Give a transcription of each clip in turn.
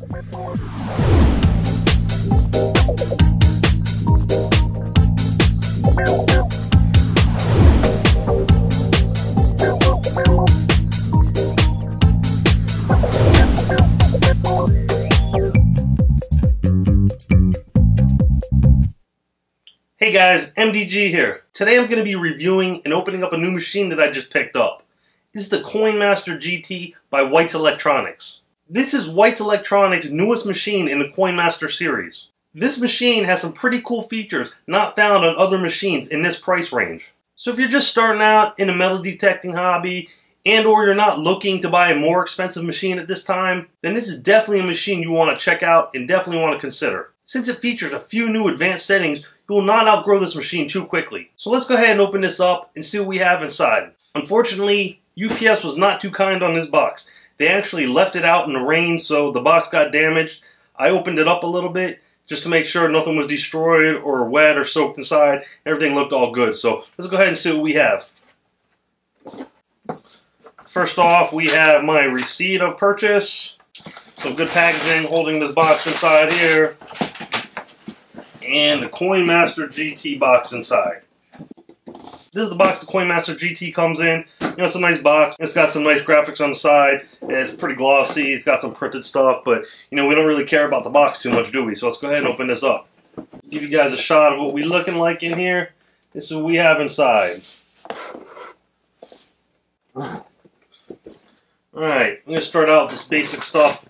Hey guys, MDG here. Today I'm going to be reviewing and opening up a new machine that I just picked up. This is the CoinMaster GT by White's Electronics. This is White's Electronics' newest machine in the CoinMaster series. This machine has some pretty cool features not found on other machines in this price range. So if you're just starting out in a metal detecting hobby and or you're not looking to buy a more expensive machine at this time, then this is definitely a machine you want to check out and definitely want to consider. Since it features a few new advanced settings, you will not outgrow this machine too quickly. So let's go ahead and open this up and see what we have inside. Unfortunately, UPS was not too kind on this box. They actually left it out in the rain, so the box got damaged. I opened it up a little bit just to make sure nothing was destroyed or wet or soaked inside. Everything looked all good. So let's go ahead and see what we have. First off, we have my receipt of purchase. Some good packaging holding this box inside here. And the CoinMaster GT box inside. This is the box the CoinMaster GT comes in. You know, it's a nice box. It's got some nice graphics on the side. It's pretty glossy. It's got some printed stuff, but you know, we don't really care about the box too much, do we? So let's go ahead and open this up. Give you guys a shot of what we're looking like in here. This is what we have inside. Alright, I'm going to start out with this basic stuff.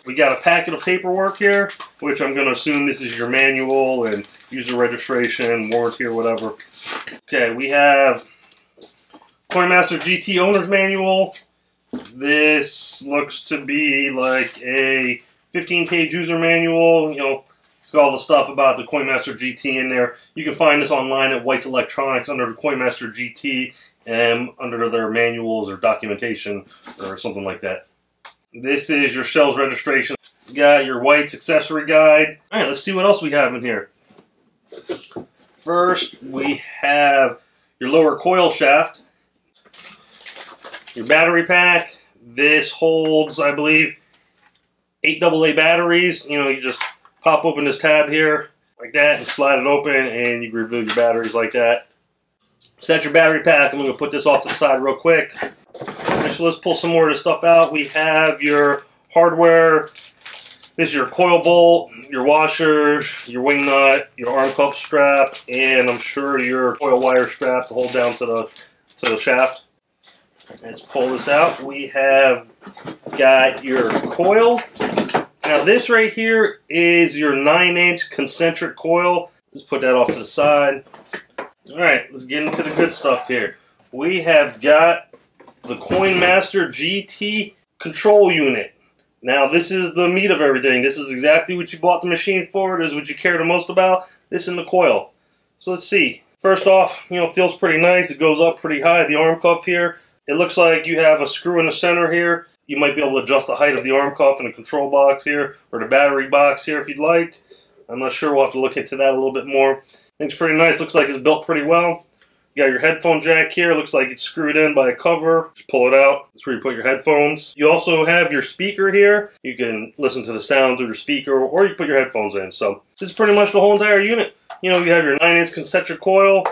We got a packet of paperwork here, which I'm going to assume this is your manual and user registration, warranty, or whatever. Okay, we have CoinMaster GT Owner's Manual. This looks to be like a 15-page user manual. You know, it's got all the stuff about the CoinMaster GT in there. You can find this online at White's Electronics under the CoinMaster GT and under their manuals or documentation or something like that. This is your sales registration. You got your White's accessory guide. All right, let's see what else we have in here. First, we have your lower coil shaft, your battery pack. This holds, I believe, 8 AA batteries. You know, you just pop open this tab here like that and slide it open, and you can reveal your batteries like that. Set your battery pack. I'm going to put this off to the side real quick. So let's pull some more of this stuff out. We have your hardware. This is your coil bolt, your washers, your wing nut, your arm cup strap, and I'm sure your coil wire strap to hold down to the shaft. Let's pull this out. We have got your coil. Now this right here is your 9-inch concentric coil. Let's put that off to the side. Alright, let's get into the good stuff here. We have got the CoinMaster GT control unit. Now this is the meat of everything. This is exactly what you bought the machine for. This is what you care the most about. This and the coil. So let's see. First off, you know, it feels pretty nice. It goes up pretty high, the arm cuff here. It looks like you have a screw in the center here. You might be able to adjust the height of the arm cuff in the control box here, or the battery box here if you'd like. I'm not sure. We'll have to look into that a little bit more. Thing's pretty nice. Looks like it's built pretty well. You got your headphone jack here. Looks like it's screwed in by a cover. Just pull it out. That's where you put your headphones. You also have your speaker here. You can listen to the sound through your speaker, or you can put your headphones in. So this is pretty much the whole entire unit. You know, you have your 9-inch concentric coil.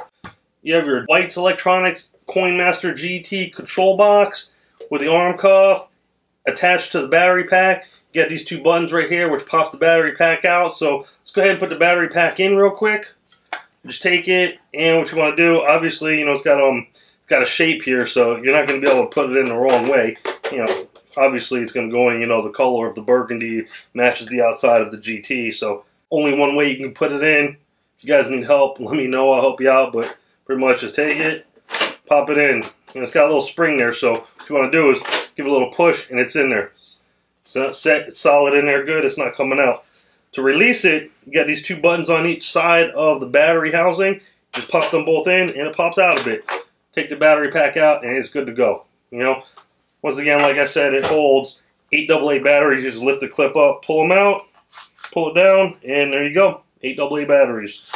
You have your White's Electronics CoinMaster GT control box with the arm cuff attached to the battery pack. You got these two buttons right here, which pops the battery pack out. So let's go ahead and put the battery pack in real quick. Just take it, and what you want to do, obviously, you know, it's got a shape here, so you're not going to be able to put it in the wrong way. You know, obviously it's going to go in, you know, the color of the burgundy matches the outside of the GT, so only one way you can put it in. If you guys need help, let me know, I'll help you out, but pretty much just take it, pop it in. And it's got a little spring there, so what you want to do is give it a little push, and it's in there. So it's set, it's solid in there, good, it's not coming out. To release it, you got these two buttons on each side of the battery housing. Just pop them both in, and it pops out a bit. Take the battery pack out, and it's good to go. You know, once again, like I said, it holds 8 AA batteries. You just lift the clip up, pull them out, pull it down, and there you go. 8 AA batteries.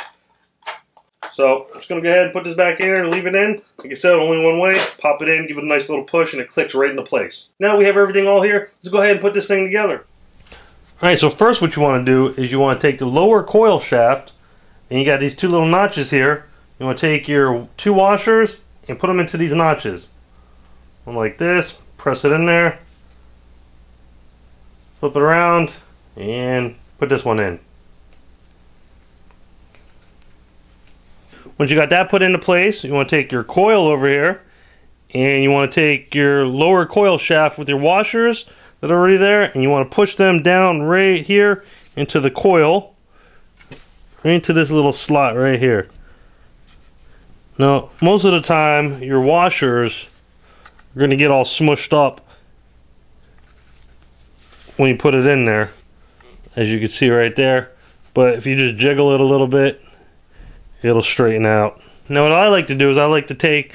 So I'm just going to go ahead and put this back in and leave it in. Like I said, only one way. Pop it in, give it a nice little push, and it clicks right into place. Now we have everything all here. Let's go ahead and put this thing together. Alright, so first what you want to do is you want to take the lower coil shaft, and you got these two little notches here. You want to take your two washers and put them into these notches. One like this, press it in there, flip it around, and put this one in. Once you got that put into place, you want to take your coil over here, and you want to take your lower coil shaft with your washers that are already there, and you want to push them down right here into the coil, right into this little slot right here. Now, most of the time, your washers are going to get all smushed up when you put it in there, as you can see right there. But if you just jiggle it a little bit, it'll straighten out. Now what I like to do is I like to take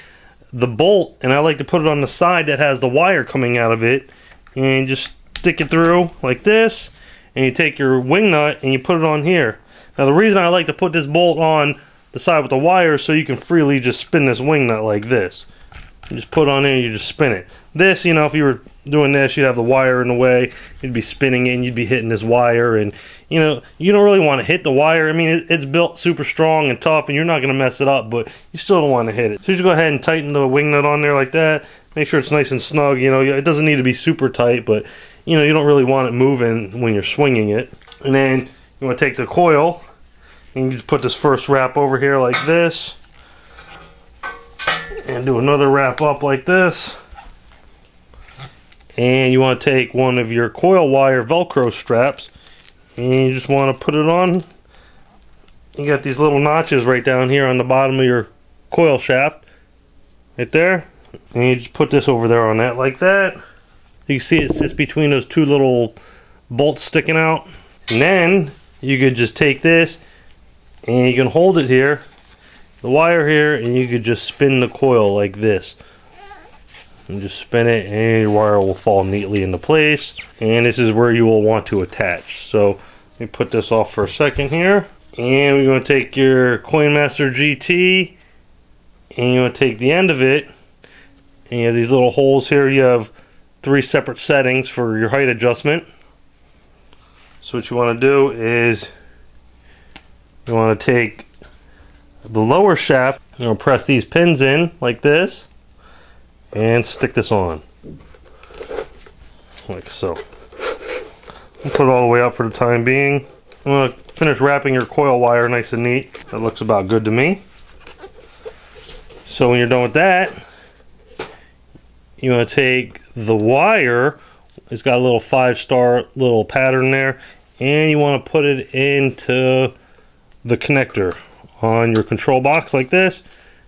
the bolt and I like to put it on the side that has the wire coming out of it, and just stick it through like this, and you take your wing nut and you put it on here. Now the reason I like to put this bolt on the side with the wire is so you can freely just spin this wing nut like this. You just put it on there and you just spin it. This, you know, if you were doing this, you'd have the wire in the way, you'd be spinning it and you'd be hitting this wire, and you know, you don't really want to hit the wire. I mean, it's built super strong and tough and you're not going to mess it up, but you still don't want to hit it. So you just go ahead and tighten the wing nut on there like that. Make sure it's nice and snug. You know, it doesn't need to be super tight, but you know, you don't really want it moving when you're swinging it. And then you want to take the coil and you just put this first wrap over here like this, and do another wrap up like this. And you want to take one of your coil wire Velcro straps and you just want to put it on. You got these little notches right down here on the bottom of your coil shaft right there, and you just put this over there on that like that. You can see it sits between those two little bolts sticking out. And then you could just take this and you can hold it here, the wire here, and you could just spin the coil like this. And just spin it and your wire will fall neatly into place. And this is where you will want to attach. So let me put this off for a second here. And we're going to take your CoinMaster GT and you want to take the end of it, and you have these little holes here. You have 3 separate settings for your height adjustment. So what you want to do is you want to take the lower shaft, you're going to press these pins in like this and stick this on like so. I'll put it all the way up for the time being. I'm going to finish wrapping your coil wire nice and neat. That looks about good to me. So when you're done with that, you want to take the wire, it's got a little 5-star little pattern there, and you want to put it into the connector on your control box like this.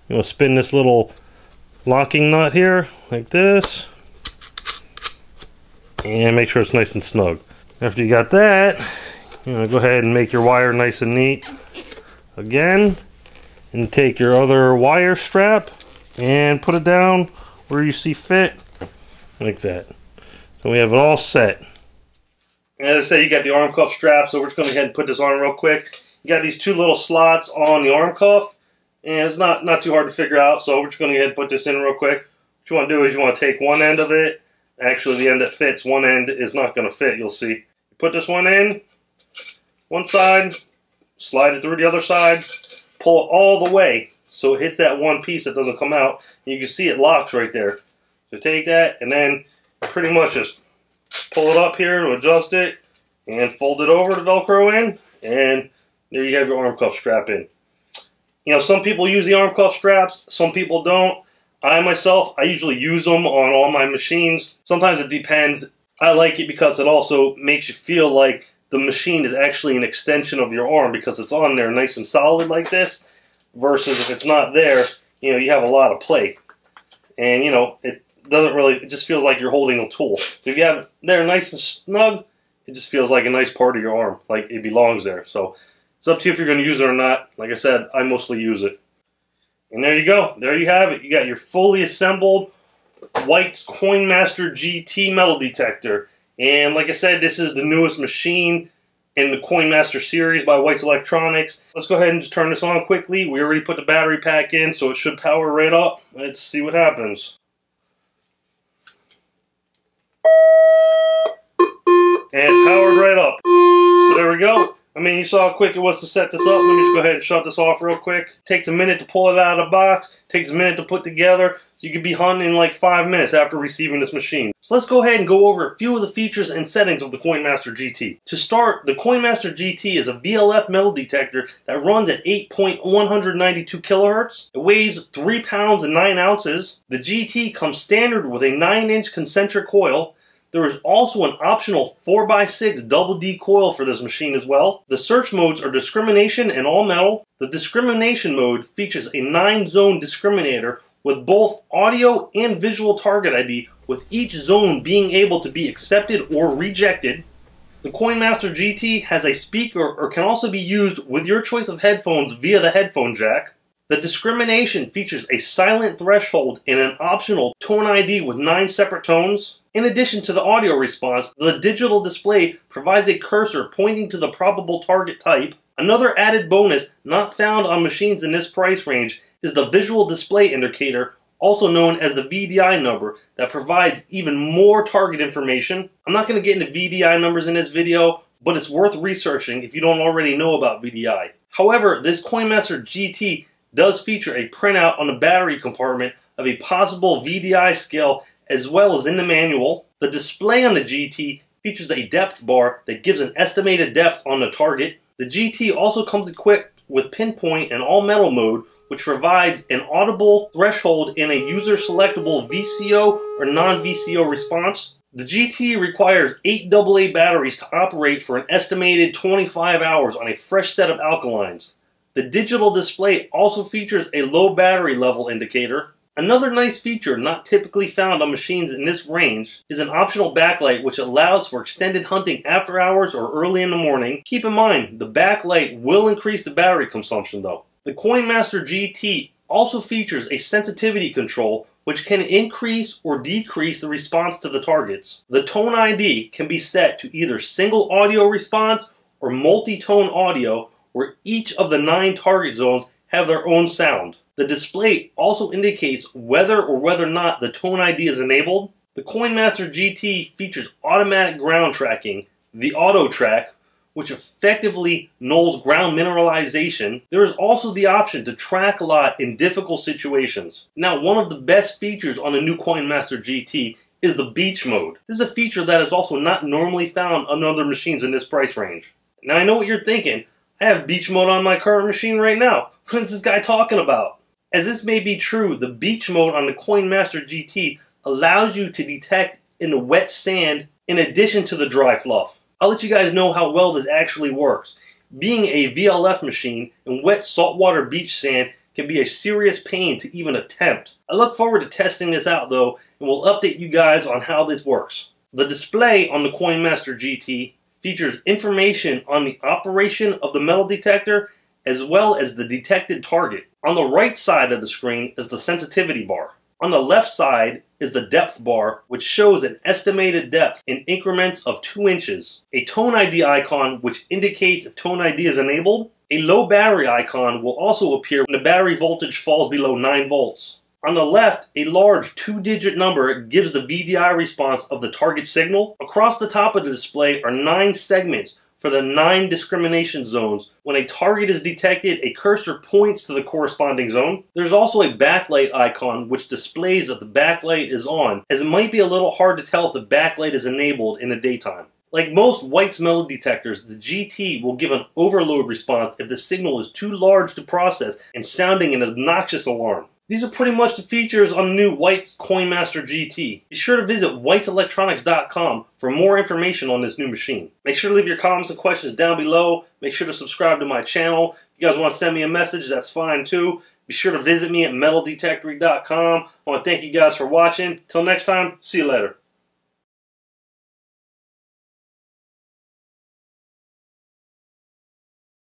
You want to spin this little locking nut here like this and make sure it's nice and snug. After you got that, you want to go ahead and make your wire nice and neat again, and take your other wire strap and put it down where you see fit like that. So we have it all set. And as I said, you got the arm cuff strap, so we're just going to go ahead and put this on real quick. You got these 2 little slots on the arm cuff, and it's not too hard to figure out, so we're just going to go ahead and put this in real quick. What you want to do is you want to take one end of it. Actually, the end that fits, one end is not going to fit, you'll see. You put this one in, one side, slide it through the other side, pull it all the way so it hits that one piece that doesn't come out. And you can see it locks right there. So take that and then pretty much just pull it up here to adjust it and fold it over to Velcro in, and there you have your arm cuff strap in. You know, some people use the arm cuff straps, some people don't. I myself, I usually use them on all my machines. Sometimes it depends. I like it because it also makes you feel like the machine is actually an extension of your arm because it's on there nice and solid like this, versus if it's not there, you know, you have a lot of play. And, you know, it doesn't really, it just feels like you're holding a tool. If you have it there nice and snug, it just feels like a nice part of your arm, like it belongs there. So it's up to you if you're going to use it or not. Like I said, I mostly use it. And there you go. There you have it. You got your fully assembled White's CoinMaster GT metal detector. And like I said, this is the newest machine in the CoinMaster series by White's Electronics. Let's go ahead and just turn this on quickly. We already put the battery pack in, so it should power right up. Let's see what happens. And it powered right up. So there we go. I mean, you saw how quick it was to set this up. Let me just go ahead and shut this off real quick. Takes a minute to pull it out of the box. Takes a minute to put together. So you could be hunting in like 5 minutes after receiving this machine. So let's go ahead and go over a few of the features and settings of the CoinMaster GT. To start, the CoinMaster GT is a VLF metal detector that runs at 8.192 kilohertz. It weighs 3 pounds and 9 ounces. The GT comes standard with a 9-inch concentric coil. There is also an optional 4x6 double D coil for this machine as well. The search modes are discrimination and all metal. The discrimination mode features a 9-zone discriminator with both audio and visual target ID, with each zone being able to be accepted or rejected. The CoinMaster GT has a speaker or can also be used with your choice of headphones via the headphone jack. The discrimination features a silent threshold and an optional tone ID with 9 separate tones. In addition to the audio response, the digital display provides a cursor pointing to the probable target type. Another added bonus not found on machines in this price range is the visual display indicator, also known as the VDI number, that provides even more target information. I'm not going to get into VDI numbers in this video, but it's worth researching if you don't already know about VDI. However, this CoinMaster GT does feature a printout on the battery compartment of a possible VDI scale, as well as in the manual. The display on the GT features a depth bar that gives an estimated depth on the target. The GT also comes equipped with pinpoint and all metal mode, which provides an audible threshold and a user selectable VCO or non-VCO response. The GT requires 8 AA batteries to operate for an estimated 25 hours on a fresh set of alkalines. The digital display also features a low battery level indicator. Another nice feature not typically found on machines in this range is an optional backlight, which allows for extended hunting after hours or early in the morning. Keep in mind, the backlight will increase the battery consumption though. The CoinMaster GT also features a sensitivity control, which can increase or decrease the response to the targets. The tone ID can be set to either single audio response or multi-tone audio, where each of the 9 target zones have their own sound. The display also indicates whether or not the tone ID is enabled. The CoinMaster GT features automatic ground tracking, the auto track, which effectively nulls ground mineralization. There is also the option to track a lot in difficult situations. Now, one of the best features on the new CoinMaster GT is the beach mode. This is a feature that is also not normally found on other machines in this price range. Now, I know what you're thinking. I have beach mode on my current machine right now. What is this guy talking about? As this may be true, the beach mode on the CoinMaster GT allows you to detect in the wet sand in addition to the dry fluff. I'll let you guys know how well this actually works. Being a VLF machine in wet saltwater beach sand can be a serious pain to even attempt. I look forward to testing this out though, and will update you guys on how this works. The display on the CoinMaster GT features information on the operation of the metal detector as well as the detected target. On the right side of the screen is the sensitivity bar. On the left side is the depth bar, which shows an estimated depth in increments of 2 inches. A tone ID icon, which indicates if tone ID is enabled. A low battery icon will also appear when the battery voltage falls below 9 volts. On the left, a large 2-digit number gives the VDI response of the target signal. Across the top of the display are 9 segments for the 9 discrimination zones. When a target is detected, a cursor points to the corresponding zone. There's also a backlight icon which displays if the backlight is on, as it might be a little hard to tell if the backlight is enabled in the daytime. Like most White's metal detectors, the GT will give an overload response if the signal is too large to process and sounding an obnoxious alarm. These are pretty much the features on the new White's CoinMaster GT. Be sure to visit whiteselectronics.com for more information on this new machine. Make sure to leave your comments and questions down below. Make sure to subscribe to my channel. If you guys want to send me a message, that's fine too. Be sure to visit me at metaldetectory.com. I want to thank you guys for watching. Till next time, see you later.